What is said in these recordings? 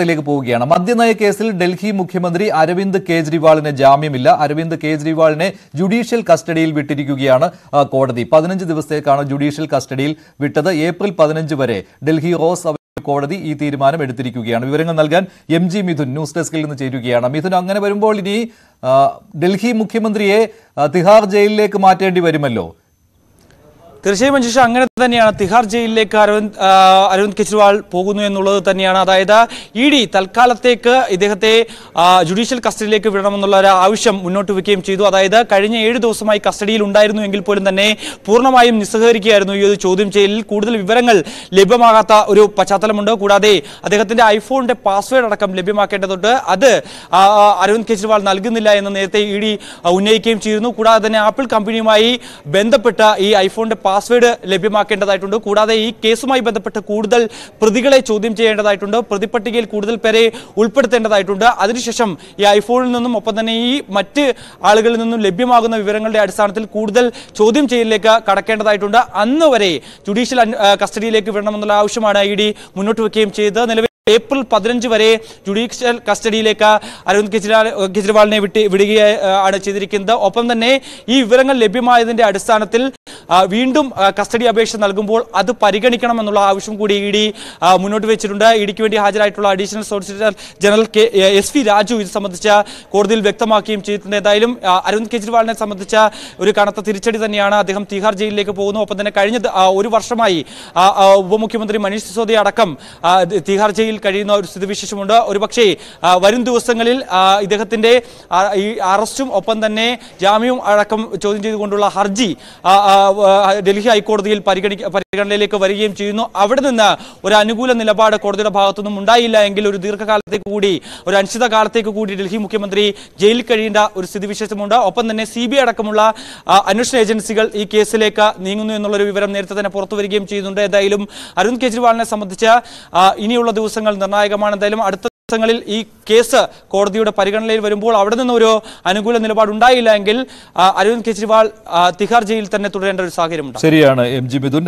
ിലേക്ക് പോവുകയാണ്. മദ്യനയ കേസിൽ ഡൽഹി മുഖ്യമന്ത്രി അരവിന്ദ് കെജ്രിവാളിന് ജാമ്യമില്ല. അരവിന്ദ് കെജ്രിവാളിനെ ജുഡീഷ്യൽ കസ്റ്റഡിയിൽ വിട്ടിരിക്കുകയാണ് കോടതി. 15 ദിവസത്തേക്കാണ് ജുഡീഷ്യൽ കസ്റ്റഡിയിൽ വിട്ടത്. ഏപ്രിൽ 15 വരെ ഡൽഹി റോസ് അവന്യൂ കോടതി ഈ തീരുമാനം എടുത്തിരിക്കുകയാണ്. വിവരങ്ങൾ നൽകാൻ MG മിഥുൻ ന്യൂസ് ഡെസ്കിൽ നിന്ന് ചേരുകയാണ്. മിഥുൻ, അങ്ങനെ വരുമ്പോൾ ഇനി ഡൽഹി മുഖ്യമന്ത്രിയെ തിഹാർ ജയിലിലേക്ക് മാറ്റേണ്ടി വരുമല്ലോ? തീർച്ചയായും മഞ്ജുഷ, അങ്ങനെ തന്നെയാണ്. തിഹാർ ജയിലിലേക്ക് അരവിന്ദ് കെജ്രിവാൾ പോകുന്നു എന്നുള്ളത് തന്നെയാണ്. അതായത് ED തൽക്കാലത്തേക്ക് ഇദ്ദേഹത്തെ ജുഡീഷ്യൽ കസ്റ്റഡിയിലേക്ക് വിടണമെന്നുള്ള ഒരു ആവശ്യം മുന്നോട്ട് വയ്ക്കുകയും ചെയ്തു. അതായത് കഴിഞ്ഞ 7 ദിവസമായി കസ്റ്റഡിയിൽ ഉണ്ടായിരുന്നു എങ്കിൽ പോലും തന്നെ പൂർണ്ണമായും നിസ്സഹകരിക്കുകയായിരുന്നു ഈ ഒരു ചോദ്യം ചെയ്യലിൽ. കൂടുതൽ വിവരങ്ങൾ ലഭ്യമാകാത്ത ഒരു പശ്ചാത്തലമുണ്ട്. കൂടാതെ അദ്ദേഹത്തിന്റെ ഐഫോണിന്റെ പാസ്വേഡ് അടക്കം ലഭ്യമാക്കേണ്ടതുണ്ട്. അത് അരവിന്ദ് കെജ്രിവാൾ നൽകുന്നില്ല എന്ന് നേരത്തെ ED ഉന്നയിക്കുകയും ചെയ്തിരുന്നു. കൂടാതെ തന്നെ ആപ്പിൾ കമ്പനിയുമായി ബന്ധപ്പെട്ട ഈ ഐഫോണിന്റെ പാസ്വേഡ് ലഭ്യമാക്കേണ്ടതായിട്ടുണ്ട്. കൂടാതെ ഈ കേസുമായി ബന്ധപ്പെട്ട് കൂടുതൽ പ്രതികളെ ചോദ്യം ചെയ്യേണ്ടതായിട്ടുണ്ട്. പ്രതിപട്ടികയിൽ കൂടുതൽ പേരെ ഉൾപ്പെടുത്തേണ്ടതായിട്ടുണ്ട്. അതിനുശേഷം ഈ ഐഫോണിൽ നിന്നും ഒപ്പം തന്നെ ഈ മറ്റ് ആളുകളിൽ നിന്നും ലഭ്യമാകുന്ന വിവരങ്ങളുടെ അടിസ്ഥാനത്തിൽ കൂടുതൽ ചോദ്യം ചെയ്യലിലേക്ക് കടക്കേണ്ടതായിട്ടുണ്ട്. അന്ന് വരെ ജുഡീഷ്യൽ കസ്റ്റഡിയിലേക്ക് വിടണമെന്നുള്ള ആവശ്യമാണ് ED മുന്നോട്ട് വയ്ക്കുകയും ചെയ്തത്. നിലവിൽ ഏപ്രിൽ 15 വരെ ജുഡീഷ്യൽ കസ്റ്റഡിയിലേക്ക് അരവിന്ദ് കെജ്രിവാളിനെ വിടുകയാണ് ചെയ്തിരിക്കുന്നത്. ഒപ്പം തന്നെ ഈ വിവരങ്ങൾ ലഭ്യമായതിന്റെ അടിസ്ഥാനത്തിൽ വീണ്ടും കസ്റ്റഡി അപേക്ഷ നൽകുമ്പോൾ അത് പരിഗണിക്കണമെന്നുള്ള ആവശ്യം കൂടി ED മുന്നോട്ട് വെച്ചിട്ടുണ്ട്. EDക്ക് വേണ്ടി ഹാജരായിട്ടുള്ള additional solicitor general SV Raju ഇത് സംബന്ധിച്ച കോടതിയിൽ വ്യക്തമാക്കുകയും ചെയ്തിട്ടുണ്ട്. ഏതായാലും അരവിന്ദ് കെജ്രിവാളിനെ സംബന്ധിച്ച ഒരു കനത്ത തിരിച്ചടി തന്നെയാണ്. അദ്ദേഹം തിഹാർ ജയിലിലേക്ക് പോകുന്നു. ഒപ്പം തന്നെ കഴിഞ്ഞ 1 വർഷമായി ഉപമുഖ്യമന്ത്രി മനീഷ് സിസോദിയ അടക്കം തിഹാർ ജയിലിൽ കഴിയുന്ന ഒരു സ്ഥിതിവിശേഷമുണ്ട്. ഒരുപക്ഷേ വരും ദിവസങ്ങളിൽ ഇദ്ദേഹത്തിന്റെ ഈ അറസ്റ്റും ഒപ്പം തന്നെ ജാമ്യവും അടക്കം ചോദ്യം ചെയ്തുകൊണ്ടുള്ള ഹർജി ഡൽഹി ഹൈക്കോടതിയിൽ പരിഗണനയിലേക്ക് വരികയും ചെയ്യുന്നു. അവിടെ നിന്ന് ഒരു അനുകൂല നിലപാട് കോടതിയുടെ ഭാഗത്തുനിന്നും ഉണ്ടായില്ല എങ്കിൽ ഒരു ദീർഘകാലത്തേക്ക് കൂടി, ഒരു അനിശ്ചിതകാലത്തേക്ക് കൂടി ഡൽഹി മുഖ്യമന്ത്രി ജയിലിൽ കഴിയേണ്ട ഒരു സ്ഥിതിവിശേഷമുണ്ട്. ഒപ്പം തന്നെ CBI അടക്കമുള്ള അന്വേഷണ ഏജൻസികൾ ഈ കേസിലേക്ക് നീങ്ങുന്നു എന്നുള്ളൊരു വിവരം നേരത്തെ തന്നെ പുറത്തു വരികയും ചെയ്യുന്നുണ്ട്. ഏതായാലും അരവിന്ദ് കെജ്രിവാളിനെ സംബന്ധിച്ച് ഇനിയുള്ള ദിവസങ്ങൾ നിർണായകമാണ്. എന്തായാലും അടുത്ത ദിവസങ്ങളിൽ ഈ കേസ് കോടതിയുടെ പരിഗണനയിൽ വരുമ്പോൾ അവിടെ നിന്ന് ഒരു അനുകൂല നിലപാടുണ്ടായില്ല എങ്കിൽ അരവിന്ദ് കെജ്രിവാൾ തിഹാർ ജയിലിൽ തന്നെ തുടരേണ്ട ഒരു സാഹചര്യമുണ്ട്. ശരിയാണ് MG മിഥുൻ.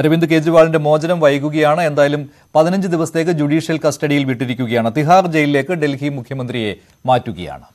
അരവിന്ദ് കെജ്രിവാളിന്റെ മോചനം വൈകുകയാണ്. എന്തായാലും 15 ദിവസത്തേക്ക് ജുഡീഷ്യൽ കസ്റ്റഡിയിൽ വിട്ടിരിക്കുകയാണ്. തിഹാർ ജയിലിലേക്ക് ഡൽഹി മുഖ്യമന്ത്രിയെ മാറ്റുകയാണ്.